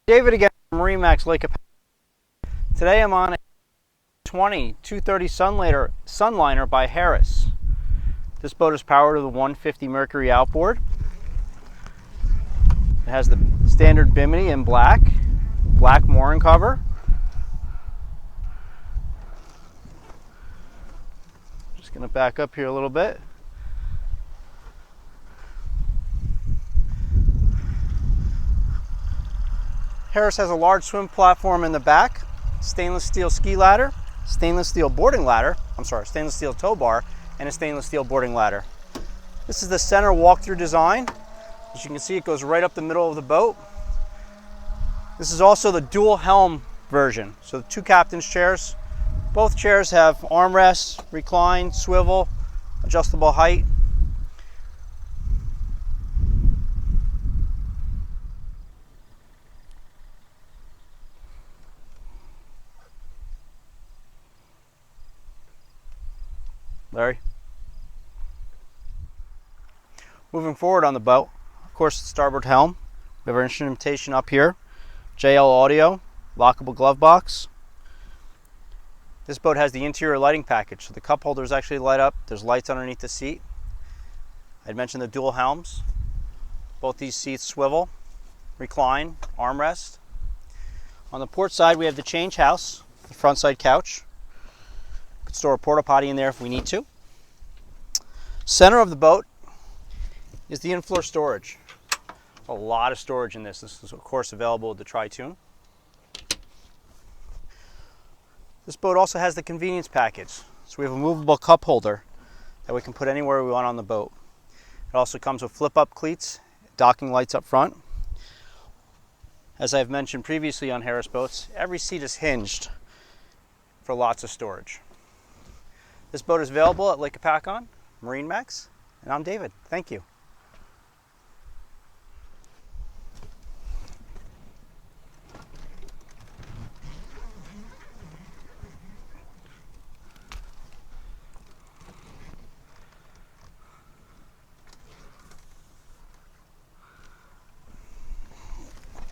David again from MarineMax Lake Hopatcong. Today I'm on a 230 Sunliner by Harris. This boat is powered with a 150 Mercury outboard. It has the standard bimini in black mooring cover. Just going to back up here a little bit. Harris has a large swim platform in the back, stainless steel ski ladder, stainless steel tow bar, and a stainless steel boarding ladder. This is the center walk-through design. As you can see, it goes right up the middle of the boat. This is also the dual helm version, so the two captain's chairs. Both chairs have armrests, recline, swivel, adjustable height. Larry. Moving forward on the boat, of course, the starboard helm. We have our instrumentation up here, JL audio, lockable glove box. This boat has the interior lighting package, so the cup holders actually light up. There's lights underneath the seat. I'd mentioned the dual helms. Both these seats swivel, recline, armrest. On the port side, we have the change house, the front side couch. Could store a porta potty in there if we need to. Center of the boat is the in-floor storage. A lot of storage in this. This is of course available with the Tri-Tune. This boat also has the convenience package. So we have a movable cup holder that we can put anywhere we want on the boat. It also comes with flip-up cleats, docking lights up front. As I've mentioned previously on Harris boats, every seat is hinged for lots of storage. This boat is available at Lake Hopatcong, MarineMax, and I'm David. Thank you.